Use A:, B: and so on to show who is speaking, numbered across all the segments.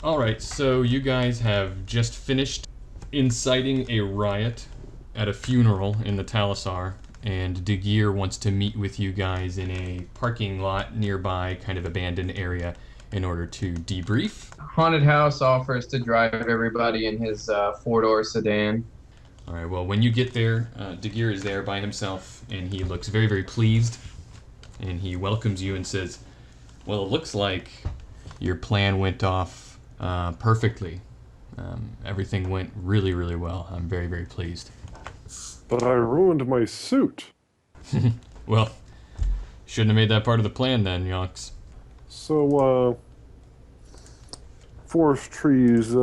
A: Alright, so you guys have just finished inciting a riot at a funeral in the Talisar, and De Geer wants to meet with you guys in a parking lot nearby, kind of abandoned area, in order to debrief.
B: Haunted House offers to drive everybody in his four-door sedan.
A: Alright, well, when you get there, De Geer is there by himself, and he looks very, very pleased, and he welcomes you and says, well, it looks like your plan went off perfectly. Everything went really, really well. I'm very, very pleased.
C: But I ruined my suit.
A: Well, shouldn't have made that part of the plan then, Yonks.
C: So, forest trees,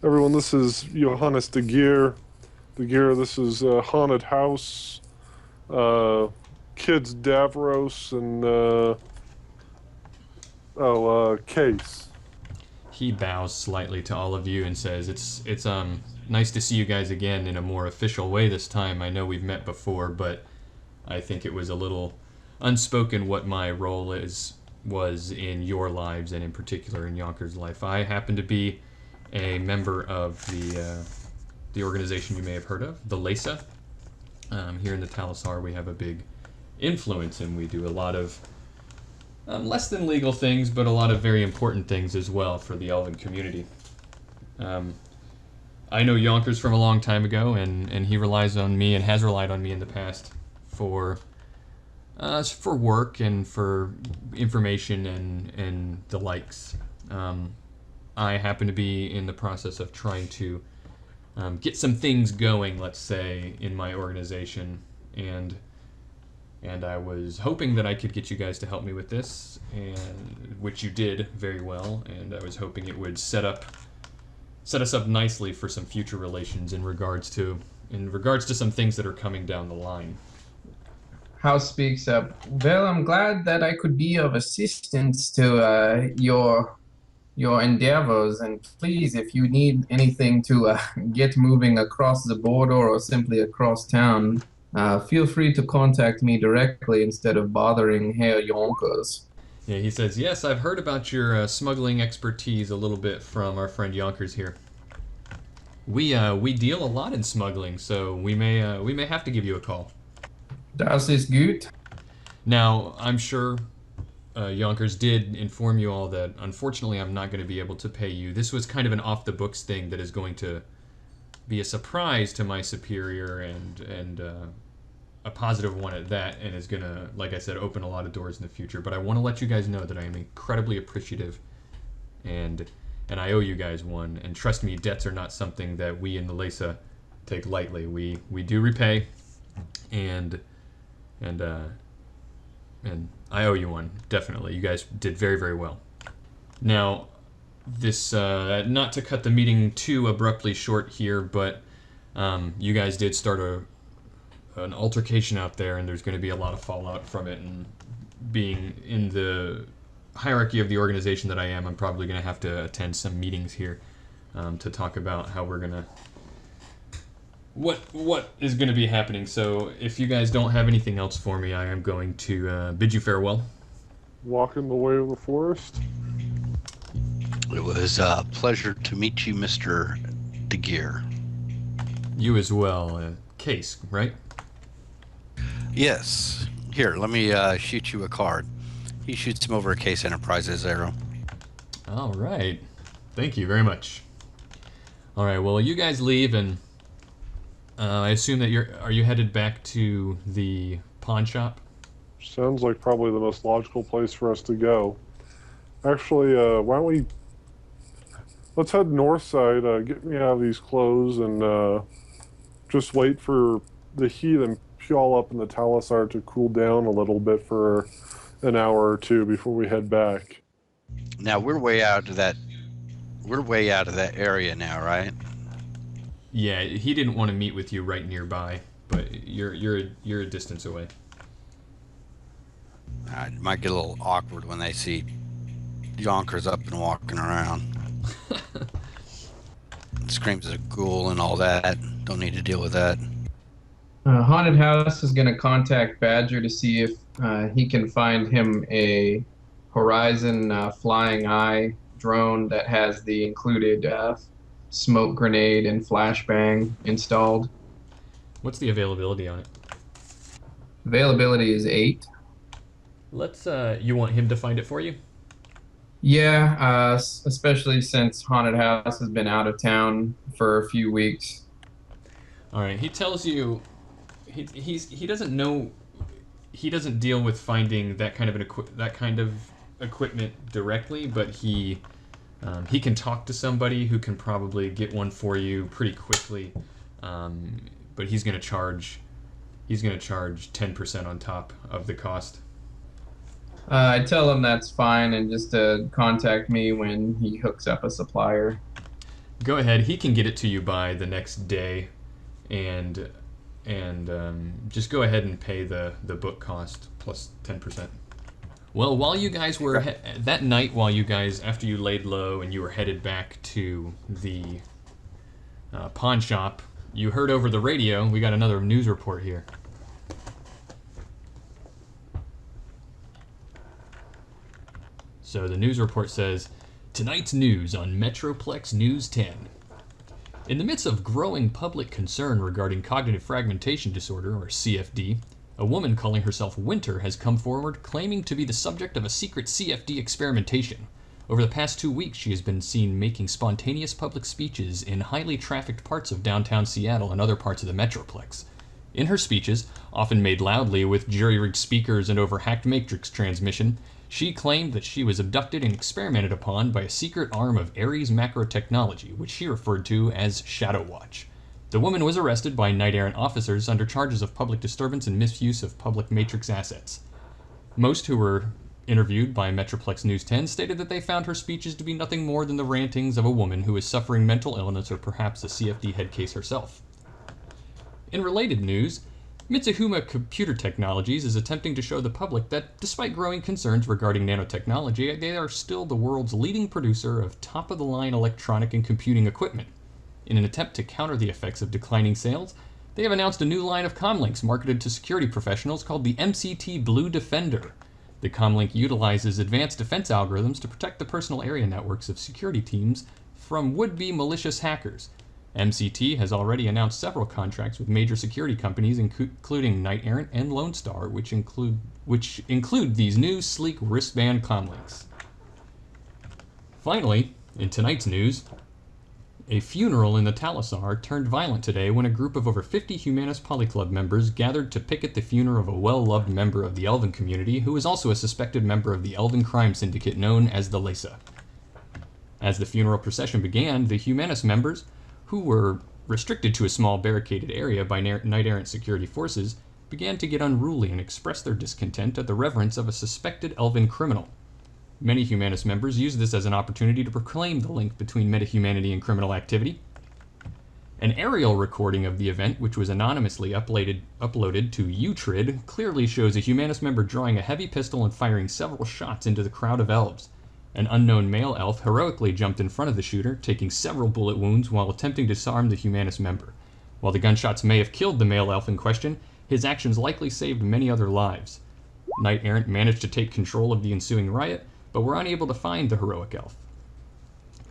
C: everyone, this is Johannes de Geer. De Geer, this is Haunted House, Kids Davros, and, Case.
A: He bows slightly to all of you and says, "It's nice to see you guys again in a more official way this time. I know we've met before, but I think it was a little unspoken what my role was in your lives and in particular in Yonkers' life. I happen to be a member of the organization you may have heard of, the LESA. Here in the Talisar, we have a big influence, and we do a lot of less than legal things, but a lot of very important things as well for the Elven community. I know Yonkers from a long time ago, and he relies on me and has relied on me in the past for work and for information and the likes. I happen to be in the process of trying to get some things going, let's say, in my organization, and I was hoping that I could get you guys to help me with this, and which you did very well, and I was hoping it would set us up nicely for some future relations in regards to some things that are coming down the line.
B: House speaks up. Well, I'm glad that I could be of assistance to your endeavors, and please, if you need anything to get moving across the border or simply across town, feel free to contact me directly instead of bothering Herr Yonkers.
A: Yeah, he says, yes, I've heard about your smuggling expertise a little bit from our friend Yonkers here. We deal a lot in smuggling, so we may have to give you a call.
B: Das ist gut.
A: Now, I'm sure Yonkers did inform you all that unfortunately I'm not going to be able to pay you. This was kind of an off-the-books thing that is going to be a surprise to my superior and a positive one at that, and is going to, like I said, open a lot of doors in the future. But I want to let you guys know that I am incredibly appreciative, and I owe you guys one. And trust me, debts are not something that we in the LESA take lightly. We do repay, and I owe you one, definitely. You guys did very, very well. Now, this, not to cut the meeting too abruptly short here, but you guys did start an altercation out there, and there's going to be a lot of fallout from it, and being in the hierarchy of the organization that I am, I'm probably going to have to attend some meetings here to talk about how we're going to what is going to be happening. So if you guys don't have anything else for me, I am going to bid you farewell.
C: Walking the way of the forest.
D: It was a pleasure to meet you, Mr. De Geer.
A: You as well. Case, right?
D: Yes. Here, let me shoot you a card. He shoots him over a Case Enterprises arrow.
A: All right. Thank you very much. All right, well, you guys leave, and I assume that are you headed back to the pawn shop?
C: Sounds like probably the most logical place for us to go. Actually, why don't we... Let's head north side, get me out of these clothes, and just wait for the heat and fuel up in the Talisar to cool down a little bit for an hour or two before we head back.
D: Now we're way out of that area now, right?
A: Yeah, he didn't want to meet with you right nearby, but you're a distance away.
D: It might get a little awkward when they see Yonkers up and walking around. Screams as a ghoul and all that. Don't need to deal with that.
B: Haunted House is going to contact Badger to see if he can find him a Horizon flying eye drone that has the included smoke grenade and flashbang installed.
A: What's the availability on it?
B: Availability is 8.
A: Let's. You want him to find it for you?
B: Yeah, especially since Haunted House has been out of town for a few weeks.
A: All right. He tells you. He doesn't know. He doesn't deal with finding that kind of equipment directly, but he can talk to somebody who can probably get one for you pretty quickly. But he's gonna charge 10% on top of the cost.
B: I tell him that's fine and just to contact me when he hooks up a supplier.
A: Go ahead. He can get it to you by the next day, and just go ahead and pay the book cost plus 10%. Well, while you guys were that night, while you guys after you laid low and you were headed back to the pawn shop, you heard over the radio. We got another news report here. So the news report says, tonight's news on Metroplex News 10. In the midst of growing public concern regarding cognitive fragmentation disorder, or CFD, a woman calling herself Winter has come forward claiming to be the subject of a secret CFD experimentation. Over the past 2 weeks, she has been seen making spontaneous public speeches in highly trafficked parts of downtown Seattle and other parts of the Metroplex. In her speeches, often made loudly with jury-rigged speakers and over hacked matrix transmission, she claimed that she was abducted and experimented upon by a secret arm of Ares Macro Technology, which she referred to as Shadow Watch. The woman was arrested by knight-errant officers under charges of public disturbance and misuse of public matrix assets. Most who were interviewed by Metroplex News 10 stated that they found her speeches to be nothing more than the rantings of a woman who is suffering mental illness or perhaps a CFD head case herself. In related news, Mitsuhuma Computer Technologies is attempting to show the public that, despite growing concerns regarding nanotechnology, they are still the world's leading producer of top-of-the-line electronic and computing equipment. In an attempt to counter the effects of declining sales, they have announced a new line of comlinks marketed to security professionals called the MCT Blue Defender. The comlink utilizes advanced defense algorithms to protect the personal area networks of security teams from would-be malicious hackers. MCT has already announced several contracts with major security companies, including Knight Errant and Lone Star, which include these new sleek wristband comlinks. Finally, in tonight's news, a funeral in the Talisar turned violent today when a group of over 50 Humanus Polyclub members gathered to picket the funeral of a well-loved member of the Elven community who is also a suspected member of the Elven crime syndicate known as the Lesa. As the funeral procession began, the Humanus members, who were restricted to a small barricaded area by knight-errant security forces, began to get unruly and express their discontent at the reverence of a suspected Elven criminal. Many Humanus members used this as an opportunity to proclaim the link between metahumanity and criminal activity. An aerial recording of the event, which was anonymously uploaded to Utrid, clearly shows a Humanus member drawing a heavy pistol and firing several shots into the crowd of elves. An unknown male elf heroically jumped in front of the shooter, taking several bullet wounds while attempting to disarm the Humanus member. While the gunshots may have killed the male elf in question, his actions likely saved many other lives. Knight-errant managed to take control of the ensuing riot, but were unable to find the heroic elf.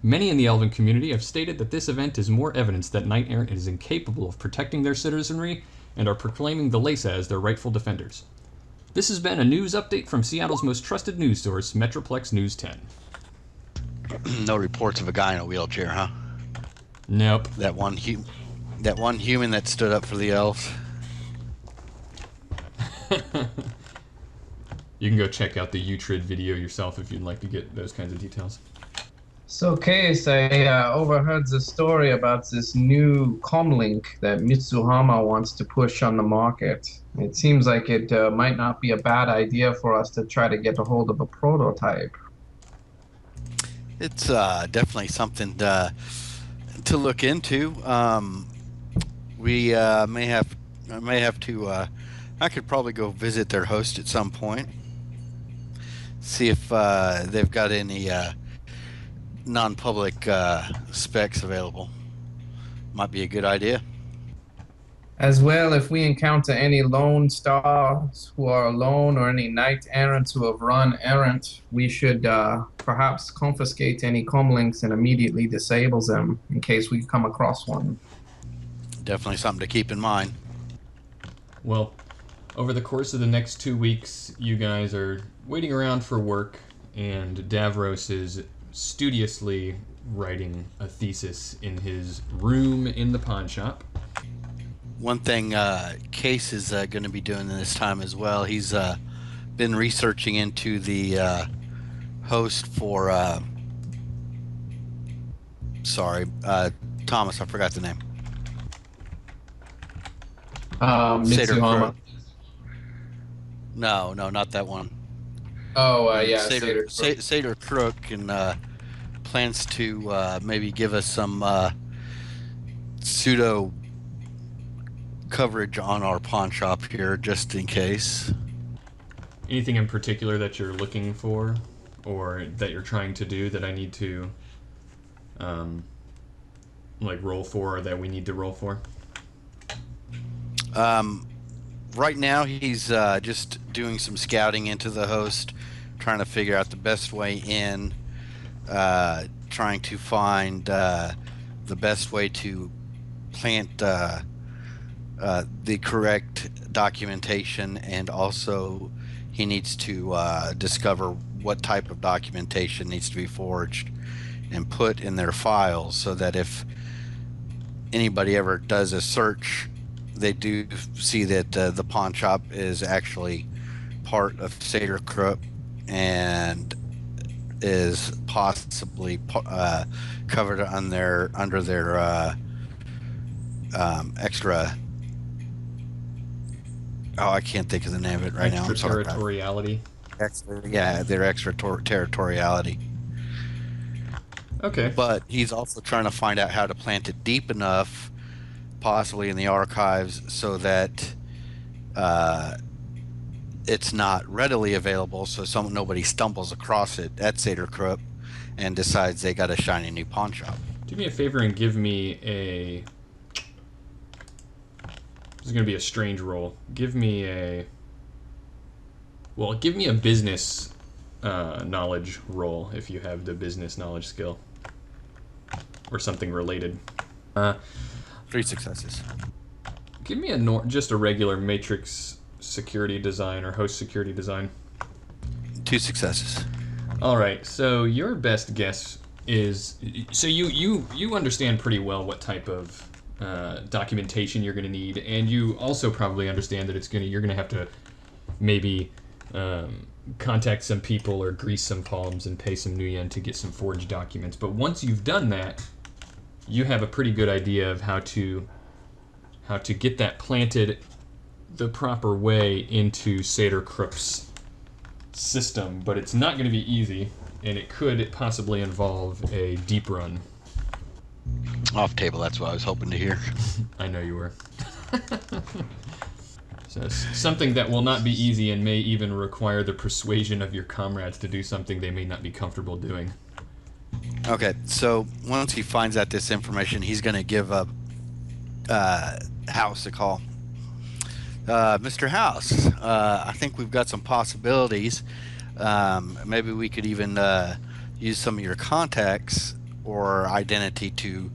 A: Many in the Elven community have stated that this event is more evidence that Knight-errant is incapable of protecting their citizenry and are proclaiming the Lesa as their rightful defenders. This has been a news update from Seattle's most trusted news source, Metroplex News 10.
D: No reports of a guy in a wheelchair, huh?
A: Nope.
D: That one human that stood up for the elves.
A: You can go check out the Utrid video yourself if you'd like to get those kinds of details.
B: So, Case, I overheard the story about this new comlink that Mitsuhama wants to push on the market. It seems like it might not be a bad idea for us to try to get a hold of a prototype.
D: It's definitely something to look into. We may have to. I could probably go visit their host at some point. See if they've got any non-public specs available. Might be a good idea.
B: As well, if we encounter any lone stars who are alone or any knight errants who have run errant, we should perhaps confiscate any comlinks and immediately disable them in case we come across one.
D: Definitely something to keep in mind.
A: Well, over the course of the next 2 weeks, you guys are waiting around for work, and Davros is studiously writing a thesis in his room in the pawn shop.
D: One thing Case is going to be doing this time as well. He's been researching into the host for. Thomas. I forgot the name. Seder
B: Mitsuhama.
D: Crook. No, not that one.
B: Oh, yeah,
D: Seder,
B: Seder.
D: Seder Crook and plans to maybe give us some pseudo coverage on our pawn shop here, just in case.
A: Anything in particular that you're looking for, or that you're trying to do that I need to, roll for, or that we need to roll for?
D: Right now, he's just doing some scouting into the host, trying to figure out the best way in, trying to find the best way to plant the correct documentation, and also he needs to discover what type of documentation needs to be forged and put in their files, so that if anybody ever does a search, they do see that the pawn shop is actually part of Seder Krupp and is possibly covered under their extra. Oh, I can't think of the name of it right now. I'm sorry.
A: Extraterritoriality.
D: Their extraterritoriality.
A: Okay.
D: But he's also trying to find out how to plant it deep enough, possibly in the archives, so that it's not readily available, so nobody stumbles across it at Seder Krupp and decides they got a shiny new pawn shop.
A: Do me a favor and give me a... This is going to be a strange roll. Give me a business knowledge roll if you have the business knowledge skill. Or something related.
D: 3 successes.
A: Give me just a regular matrix security design or host security design.
D: 2 successes.
A: All right, so your best guess is... So you understand pretty well what type of documentation you're going to need, and you also probably understand that you're going to have to maybe contact some people or grease some palms and pay some nuyen to get some forged documents. But once you've done that, you have a pretty good idea of how to get that planted the proper way into Seder Krupp's system. But it's not going to be easy, and it could possibly involve a deep run.
D: Off table, that's what I was hoping to hear.
A: I know you were. So something that will not be easy and may even require the persuasion of your comrades to do something they may not be comfortable doing.
D: Okay, so once he finds out this information, he's going to give Haus a call. Mr. Haus, I think we've got some possibilities. Maybe we could even use some of your contacts or identity to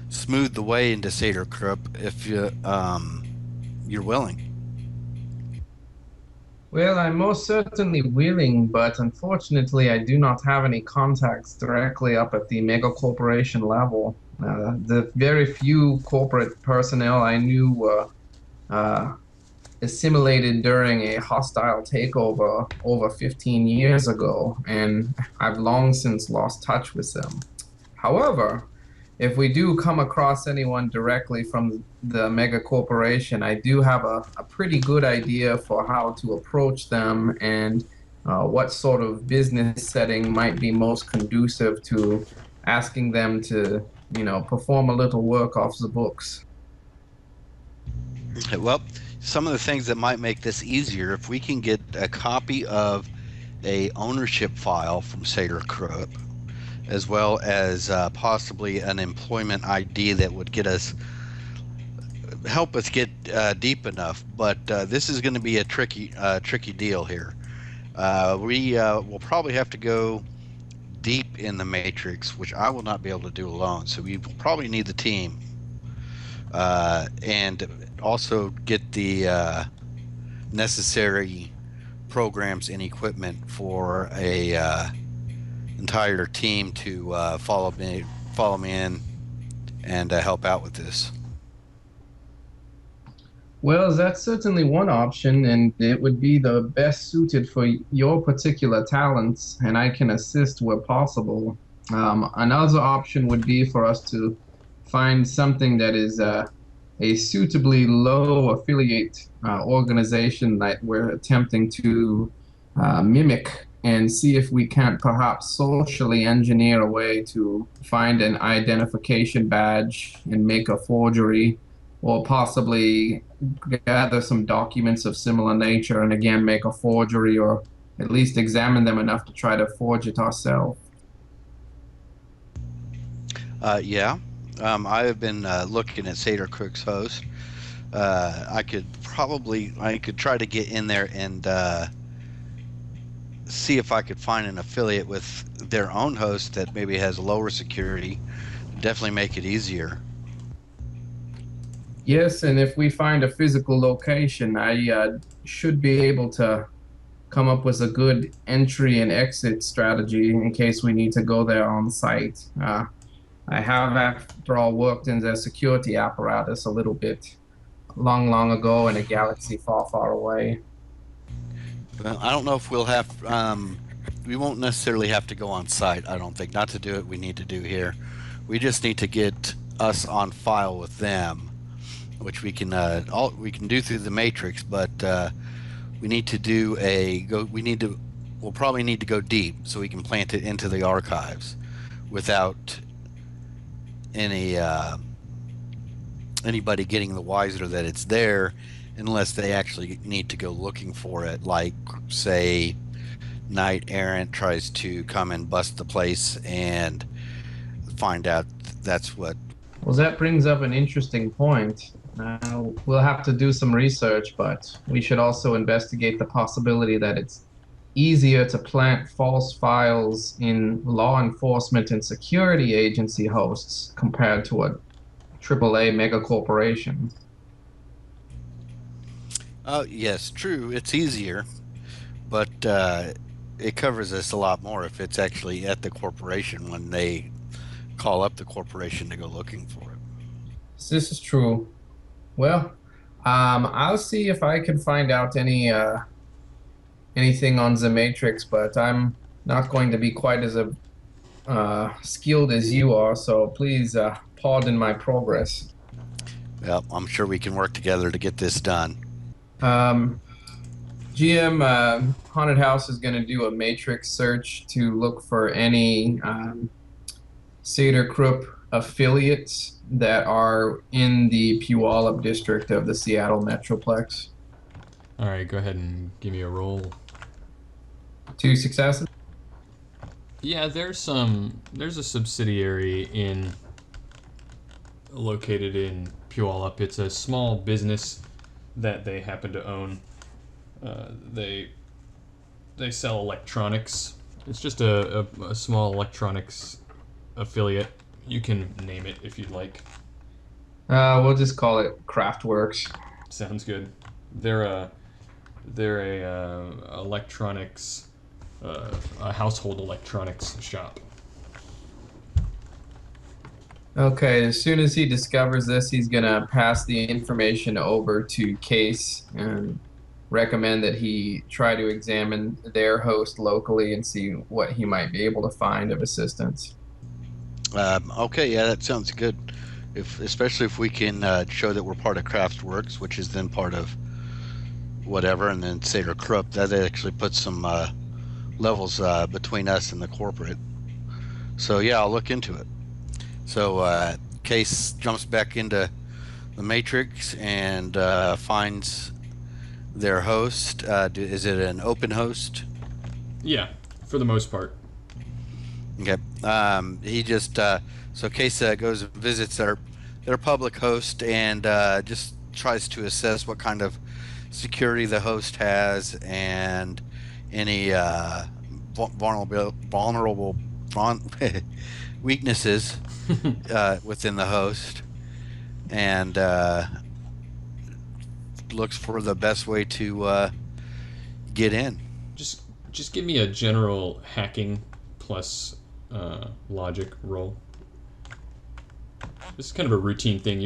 D: smooth the way into Seder Krupp if you're willing.
B: Well, I'm most certainly willing, but unfortunately, I do not have any contacts directly up at the mega corporation level. The very few corporate personnel I knew were assimilated during a hostile takeover over 15 years ago, and I've long since lost touch with them. However, if we do come across anyone directly from the mega corporation, I do have a pretty good idea for how to approach them and what sort of business setting might be most conducive to asking them to, perform a little work off the books.
D: Okay, well, some of the things that might make this easier, if we can get a copy of a ownership file from Seder Krupp, as well as possibly an employment ID that would get us help us get deep enough. But this is going to be a tricky deal here. We will probably have to go deep in the matrix, which I will not be able to do alone. So we probably need the team, and also get the necessary programs and equipment for a entire team to follow me in and help out with this.
B: Well, that's certainly one option, and it would be the best suited for your particular talents, and I can assist where possible. Another option would be for us to find something that is a suitably low affiliate organization that we're attempting to mimic and see if we can't perhaps socially engineer a way to find an identification badge and make a forgery, or possibly gather some documents of similar nature and again make a forgery, or at least examine them enough to try to forge it ourselves.
D: Yeah. I have been looking at Seder Cook's host. I could try to get in there and see if I could find an affiliate with their own host that maybe has lower security. Definitely make it easier.
B: Yes, and if we find a physical location, I should be able to come up with a good entry and exit strategy in case we need to go there on site. I have, after all, worked in the security apparatus a little bit long, long ago in a galaxy far, far away.
D: Well, I don't know if we'll have. We won't necessarily have to go on site. I don't think. Not to do what we need to do here. We just need to get us on file with them, which we can do through the matrix. But we need to do We'll probably need to go deep so we can plant it into the archives without anybody getting the wiser that it's there, unless they actually need to go looking for it, like say Knight Errant tries to come and bust the place and find out that's what.
B: Well, that brings up an interesting point. We'll have to do some research, but we should also investigate the possibility that it's easier to plant false files in law enforcement and security agency hosts compared to a AAA mega corporation.
D: Yes, true, it's easier, but it covers us a lot more if it's actually at the corporation when they call up the corporation to go looking for it.
B: This is true. Well, I'll see if I can find out anything on the Matrix, but I'm not going to be quite as skilled as you are, so please pardon my progress.
D: Well, I'm sure we can work together to get this done.
B: GM, Haunted House is going to do a Matrix search to look for any Seder Krupp affiliates that are in the Puyallup district of the Seattle Metroplex.
A: All right, go ahead and give me a roll.
B: 2 successes.
A: Yeah, there's a subsidiary located in Puyallup. It's a small business that they happen to own. They sell electronics. It's just a small electronics affiliate. You can name it if you'd like.
B: We'll just call it Craftworks.
A: Sounds good. They're a electronics, a household electronics shop.
B: Okay, as soon as he discovers this, he's gonna pass the information over to Case and recommend that he try to examine their host locally and see what he might be able to find of assistance.
D: Okay, yeah, that sounds good. Especially if we can show that we're part of Craftworks, which is then part of whatever, and then Seder Krupp, that actually puts some levels between us and the corporate. So yeah, I'll look into it. So Case jumps back into the Matrix and finds their host. Is it an open host?
A: Yeah, for the most part.
D: Okay. He just so Case goes and visits their public host and just tries to assess what kind of security the host has and any vulnerable weaknesses within the host, and looks for the best way to get in.
A: Just give me a general hacking plus logic roll. This is kind of a routine thing.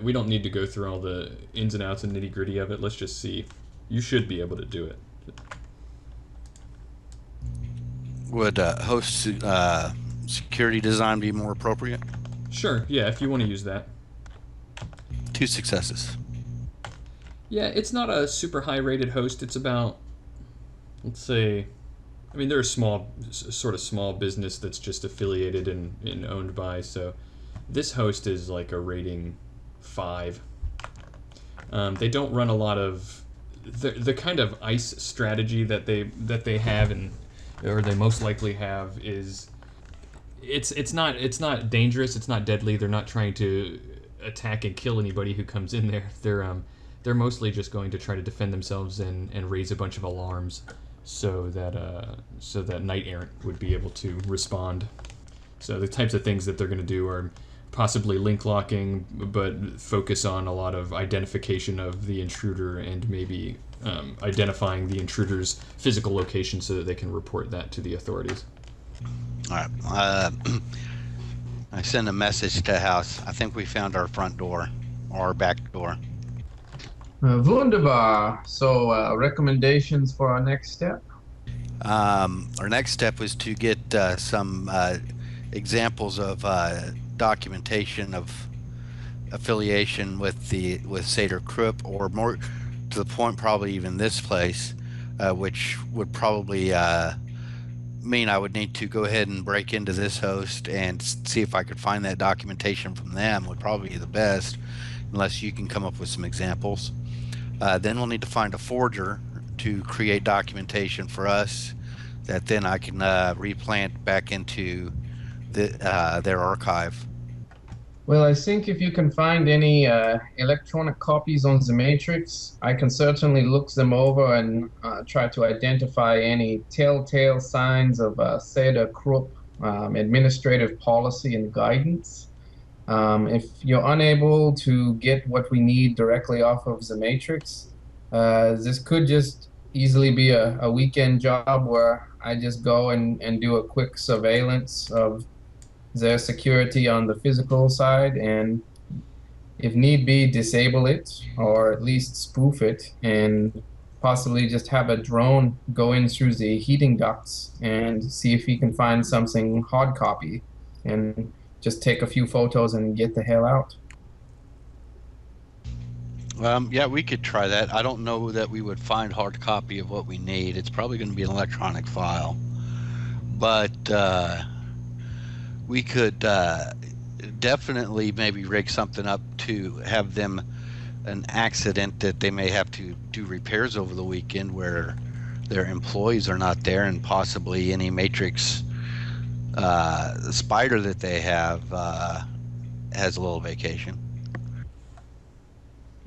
A: We don't need to go through all the ins and outs and nitty gritty of it. Let's just see. You should be able to do it.
D: Would host security design be more appropriate?
A: Sure. Yeah, if you want to use that.
D: 2 successes.
A: Yeah, it's not a super high rated host. It's about, let's say, I mean, they're a sort of small business that's just affiliated and owned by, so this host is like a rating 5. They don't run a lot of the kind of ICE strategy that they have, or they most likely have, is it's not dangerous, it's not deadly. They're not trying to attack and kill anybody who comes in there. They're mostly just going to try to defend themselves and raise a bunch of alarms so that Knight Errant would be able to respond. So the types of things that they're going to do are possibly link locking, but focus on a lot of identification of the intruder and maybe identifying the intruder's physical location so that they can report that to the authorities.
D: All right. I send a message to Haus. I think we found our front door, or our back door.
B: Wunderbar. So, recommendations for our next step?
D: Our next step was to get some examples of documentation of affiliation with Seder Krupp, or more to the point, probably even this place, which would probably mean I would need to go ahead and break into this host and see if I could find that documentation from them. Would probably be the best, unless you can come up with some examples. Then we'll need to find a forger to create documentation for us that then I can replant back into their archive.
B: Well, I think if you can find any electronic copies on the Matrix, I can certainly look them over and try to identify any telltale signs of Seder Krupp administrative policy and guidance. If you're unable to get what we need directly off of the Matrix, this could just easily be a weekend job where I just go and do a quick surveillance of their security on the physical side, and if need be, disable it or at least spoof it, and possibly just have a drone go in through the heating ducts and see if he can find something hard copy, and just take a few photos and get the hell out.
D: Yeah, we could try that. I don't know that we would find hard copy of what we need. It's probably going to be an electronic file, but we could definitely maybe rig something up to have them an accident that they may have to do repairs over the weekend where their employees are not there, and possibly any Matrix spider that they have has a little vacation.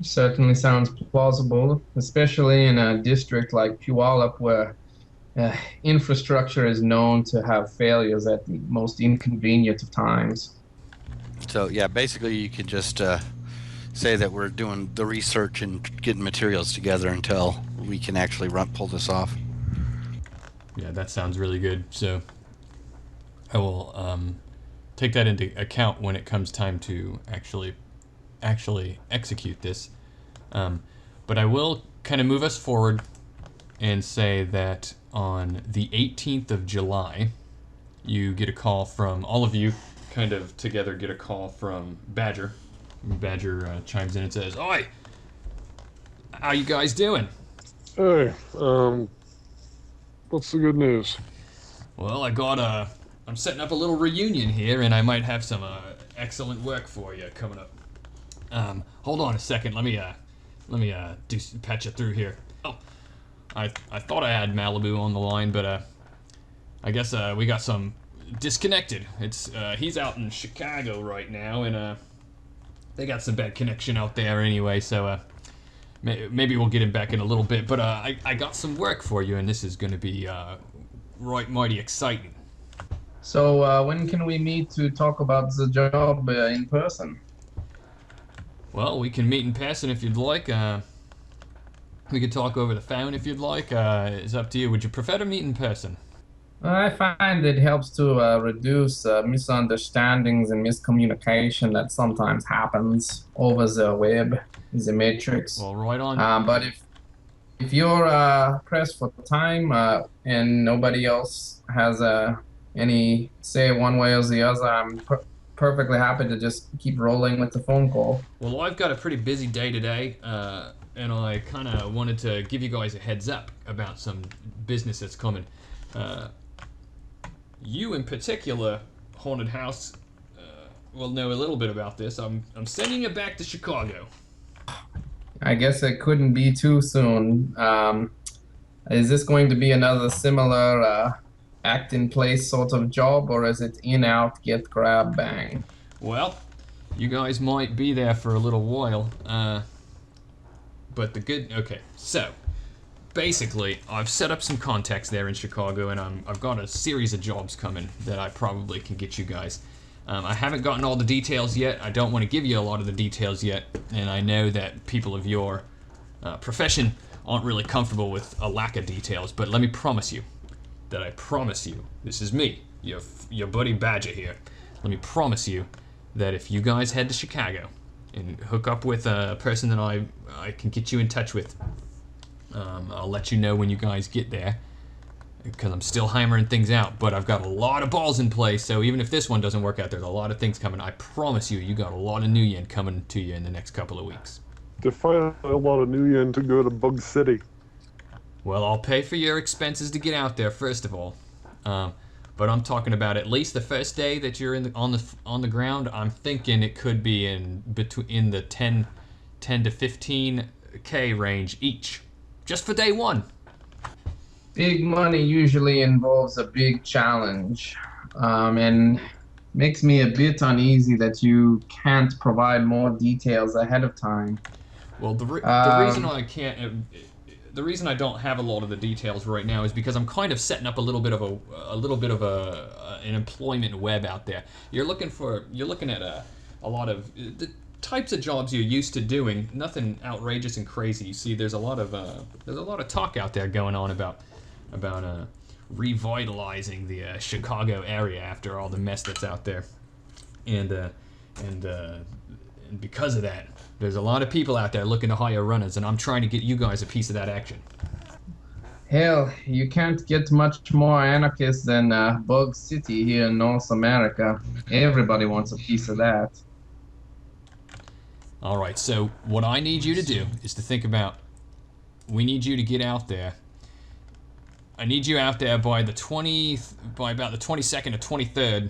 B: Certainly sounds plausible, especially in a district like Puyallup where infrastructure is known to have failures at the most inconvenient of times.
D: So yeah, basically you can just say that we're doing the research and getting materials together until we can actually pull this off.
A: Yeah, that sounds really good. So I will take that into account when it comes time to actually execute this. But I will kind of move us forward and say that on the 18th of July, you get a call from, all of you kind of together get a call from Badger. Badger chimes in and says, "Oi, how you guys doing?"
C: Hey, what's the good news?
A: Well, I'm setting up a little reunion here, and I might have some excellent work for you coming up. Hold on a second. Let me patch you through here. Oh, I thought I had Malibu on the line, but I guess we got some disconnected. He's out in Chicago right now, and they got some bad connection out there anyway, so maybe we'll get him back in a little bit. But I got some work for you, and this is going to be right mighty exciting.
B: So when can we meet to talk about the job in person?
A: Well, we can meet in person if you'd like. We could talk over the phone if you'd like. It's up to you. Would you prefer to meet in person?
B: I find it helps to reduce misunderstandings and miscommunication that sometimes happens over the web, the matrix.
A: Well, right on.
B: But if you're pressed for time and nobody else has any say one way or the other, I'm perfectly happy to just keep rolling with the phone call.
A: Well, I've got a pretty busy day today, and I kind of wanted to give you guys a heads up about some business that's coming. You in particular, Haunted House, will know a little bit about this. I'm sending you back to Chicago.
B: I guess it couldn't be too soon. Is this going to be another similar act in place sort of job, or is it in, out, get, grab, bang?
A: Well, you guys might be there for a little while, but okay, so basically, I've set up some contacts there in Chicago, and I've got a series of jobs coming that I probably can get you guys. I haven't gotten all the details yet. I don't want to give you a lot of the details yet, and I know that people of your profession aren't really comfortable with a lack of details, but let me promise you that this is me, your buddy Badger here. Let me promise you that if you guys head to Chicago and hook up with a person that I can get you in touch with, I'll let you know when you guys get there, because I'm still hammering things out, but I've got a lot of balls in play, so even if this one doesn't work out, there's a lot of things coming. I promise you got a lot of new yen coming to you in the next couple of weeks.
C: To find a lot of new yen to go to Bug City.
A: Well, I'll pay for your expenses to get out there, first of all. But I'm talking about at least the first day that you're on the ground. I'm thinking it could be in the 10 to 15K range each, just for day one.
B: Big money usually involves a big challenge, and makes me a bit uneasy that you can't provide more details ahead of time.
A: Well, the reason I can't, the reason I don't have a lot of the details right now is because I'm kind of setting up a little bit of an employment web out there. You're looking at a lot of the types of jobs you're used to doing, nothing outrageous and crazy. You see, there's a lot of talk out there going on about revitalizing the Chicago area after all the mess that's out there, and because of that, there's a lot of people out there looking to hire runners, and I'm trying to get you guys a piece of that action.
B: Hell, you can't get much more anarchist than Bug City here in North America. Everybody wants a piece of that.
A: All right, so what I need you to do is to think about, we need you to get out there. I need you out there by about the 22nd or 23rd.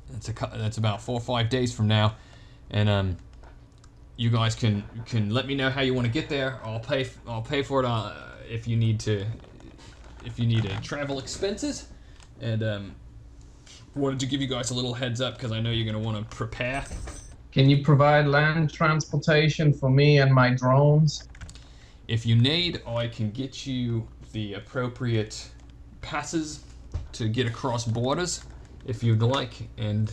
A: That's about 4 or 5 days from now, and you guys can let me know how you want to get there. I'll pay for it if you need to travel expenses, and wanted to give you guys a little heads up because I know you're going to want to prepare.
B: Can you provide land transportation for me and my drones?
A: If you need, I can get you the appropriate passes to get across borders, if you'd like, and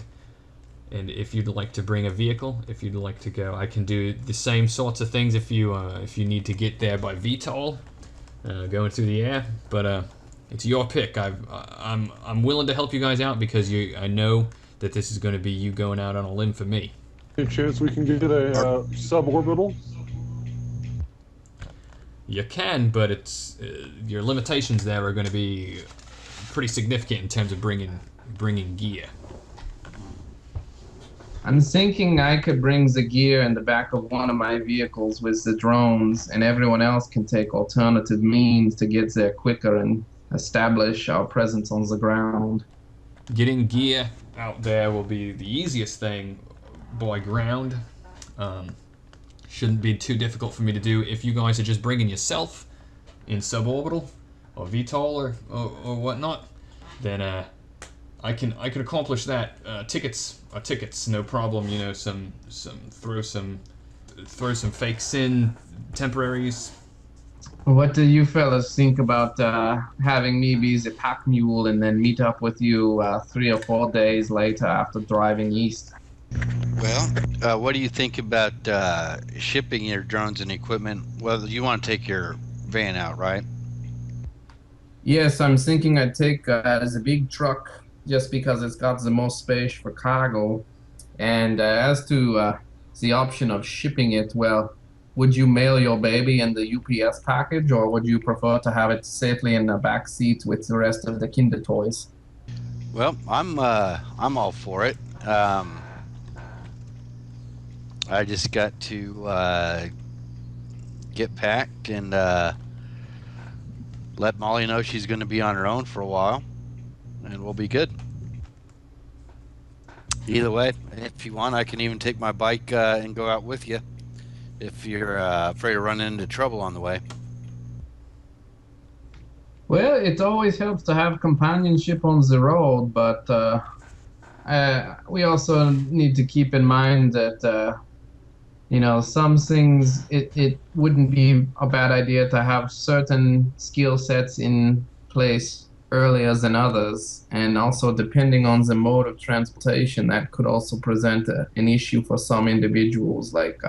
A: if you'd like to bring a vehicle, if you'd like to go, I can do the same sorts of things if you need to get there by VTOL, going through the air. But it's your pick. I'm willing to help you guys out because I know that this is going to be you going out on a limb for me.
C: Any chance we can get a suborbital?
A: You can, but it's your limitations there are going to be pretty significant in terms of bringing gear.
B: I'm thinking I could bring the gear in the back of one of my vehicles with the drones, and everyone else can take alternative means to get there quicker and establish our presence on the ground.
A: Getting gear out there will be the easiest thing by ground. Shouldn't be too difficult for me to do. If you guys are just bringing yourself in suborbital or VTOL or whatnot, then I can accomplish that. Tickets are tickets, no problem. You know, some throw some fakes in, temporaries.
B: What do you fellas think about having me be the pack mule and then meet up with you 3 or 4 days later after driving east?
D: Well, what do you think about shipping your drones and equipment? Well, you want to take your van out, right?
B: Yes, I'm thinking I'd take as a big truck just because it's got the most space for cargo. And as to the option of shipping it, well, would you mail your baby in the UPS package, or would you prefer to have it safely in the back seat with the rest of the Kinder toys?
D: Well, I'm all for it. I just got to get packed and let Molly know she's going to be on her own for a while, and we'll be good. Either way, if you want, I can even take my bike and go out with you if you're afraid of running into trouble on the way.
B: Well, it always helps to have companionship on the road, but we also need to keep in mind that some things it wouldn't be a bad idea to have certain skill sets in place earlier than others, and also depending on the mode of transportation, that could also present an issue for some individuals, like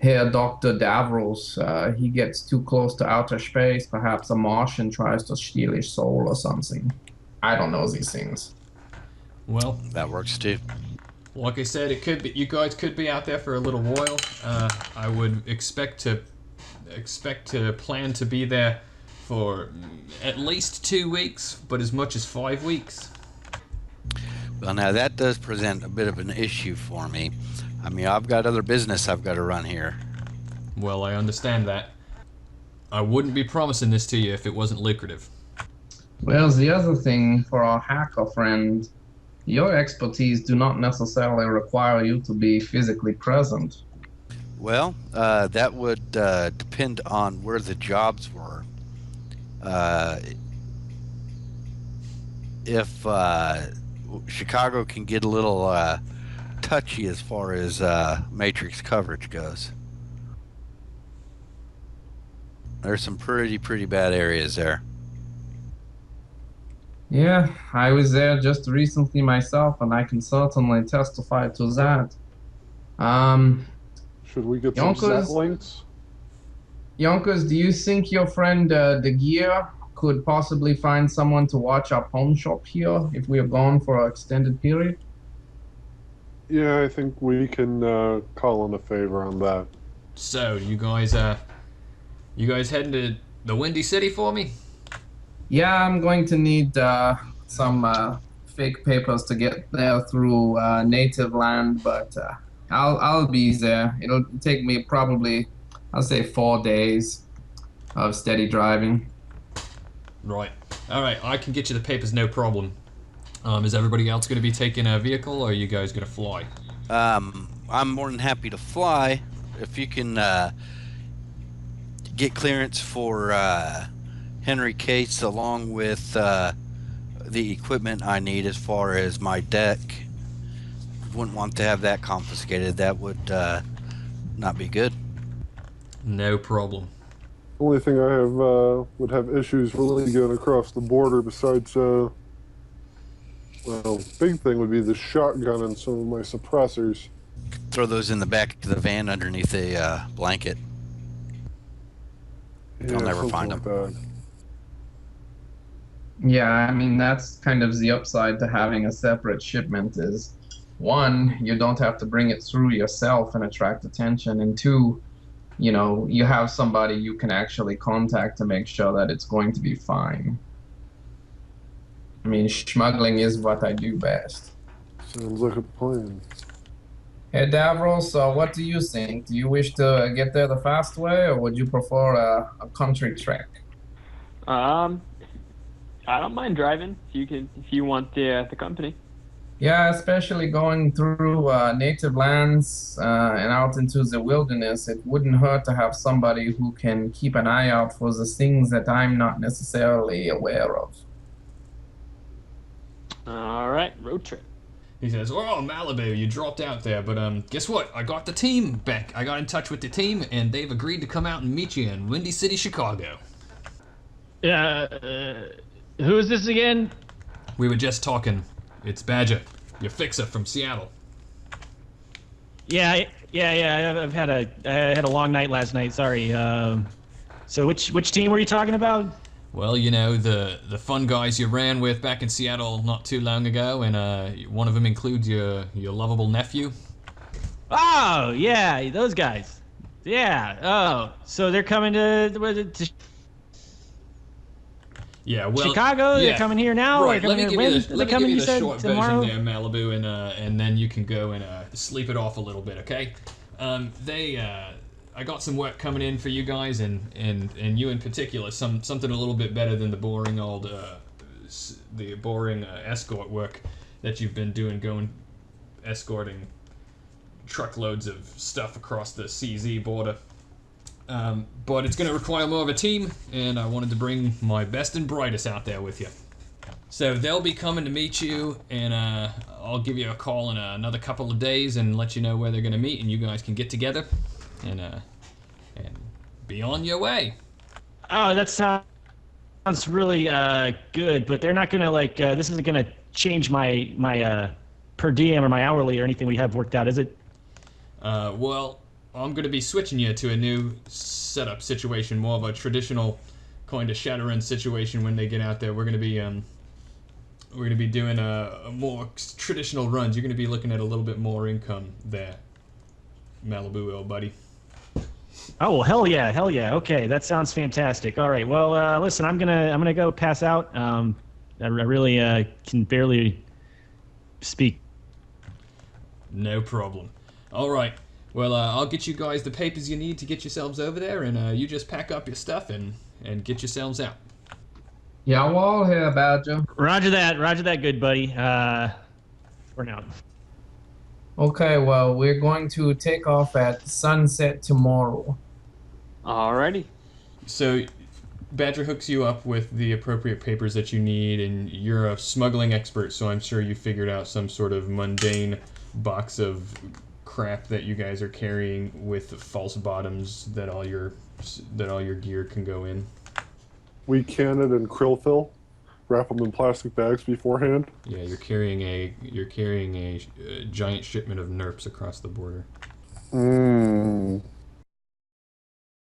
B: Herr Dr. Davros. He gets too close to outer space, perhaps a Martian tries to steal his soul or something. I don't know these things.
A: Well,
D: That works too.
A: like I said, it could be you guys could be out there for a little while. I would expect to plan to be there for at least 2 weeks, but as much as 5 weeks.
D: Well, now that does present a bit of an issue for me. I mean, I've got other business I've got to run here.
A: Well, I understand that. I wouldn't be promising this to you if it wasn't lucrative.
B: Well, the other thing for our hacker friend, your expertise do not necessarily require you to be physically present.
D: Well, that would depend on where the jobs were. If Chicago can get a little touchy as far as matrix coverage goes. There's some pretty bad areas there.
B: Yeah, I was there just recently myself, and I can certainly testify to that.
C: Should we get some
B: Yonkers?
C: set links?
B: Yonkers, do you think your friend De Geer could possibly find someone to watch our pawn shop here if we are gone for an extended period?
C: Yeah, I think we can call in a favor on that.
A: So, you guys heading to the Windy City for me?
B: Yeah, I'm going to need some fake papers to get there through native land, but I'll be there. It'll take me probably, I'll say 4 days of steady driving.
A: Right. All right. I can get you the papers, no problem. Is everybody else going to be taking a vehicle, or are you guys going to fly?
D: I'm more than happy to fly if you can get clearance for Henry Cates along with the equipment I need as far as my deck. Wouldn't want to have that confiscated. That would not be good.
A: No problem.
C: Only thing I have would have issues really going across the border besides, well, big thing would be the shotgun and some of my suppressors.
D: Throw those in the back of the van underneath a blanket. They'll never
C: something
D: find
C: like
D: them.
C: that.
B: Yeah, I mean, that's kind of the upside to having a separate shipment is, one, you don't have to bring it through yourself and attract attention, and two, you have somebody you can actually contact to make sure that it's going to be fine. I mean, smuggling is what I do best.
C: Sounds like a plan.
B: Hey, Davros, what do you think? Do you wish to get there the fast way, or would you prefer a country trek?
E: I don't mind driving if you want the company.
B: Yeah, especially going through native lands and out into the wilderness, it wouldn't hurt to have somebody who can keep an eye out for the things that I'm not necessarily aware of.
E: All right, road trip.
A: He says, "Oh, Malibu, you dropped out there, but guess what? I got the team back. I got in touch with the team, and they've agreed to come out and meet you in Windy City, Chicago."
F: Who is this again?
A: We were just talking. It's Badger, your fixer from Seattle.
F: Yeah. I had a long night last night. Sorry. So which team were you talking about?
A: Well, you know, the fun guys you ran with back in Seattle not too long ago, and one of them includes your lovable nephew.
F: Oh yeah, those guys. Yeah. Oh, so they're coming to
A: Yeah, well,
F: Chicago.
A: yeah.
F: They're coming here now.
A: Right.
F: They're
A: Let me
F: coming
A: give
F: here
A: you
F: when?
A: the, let me
F: They're coming,
A: give you
F: you
A: the
F: said,
A: short
F: tomorrow?
A: version there, Malibu, and then you can go and sleep it off a little bit, okay? I got some work coming in for you guys, and you in particular, something a little bit better than the boring old escort work that you've been doing, going escorting truckloads of stuff across the CZ border. But it's going to require more of a team, and I wanted to bring my best and brightest out there with you. So they'll be coming to meet you, and I'll give you a call in another couple of days and let you know where they're going to meet, and you guys can get together and be on your way.
F: Oh, that sounds really good, but they're not gonna this isn't gonna change my per diem or my hourly or anything we have worked out, is it?
A: Well, I'm going to be switching you to a new setup situation, more of a traditional kind of Shadowrun situation when they get out there. We're going to be doing a more traditional runs. You're going to be looking at a little bit more income there, Malibu, old buddy.
F: Oh well, hell yeah. Okay, that sounds fantastic. All right, well, listen, I'm gonna go pass out. I really can barely speak.
A: No problem. All right. Well, I'll get you guys the papers you need to get yourselves over there, and you just pack up your stuff and get yourselves out.
B: Yeah, we're all here, Badger.
F: Roger that, good buddy. We're now.
B: Okay, well, we're going to take off at sunset tomorrow.
E: Alrighty.
A: So, Badger hooks you up with the appropriate papers that you need, and you're a smuggling expert, so I'm sure you figured out some sort of mundane box of crap that you guys are carrying with false bottoms that all your gear can go in.
C: We can it in krill fill, wrap them in plastic bags beforehand.
A: Yeah, you're carrying a giant shipment of nerps across the border.
C: Mmm.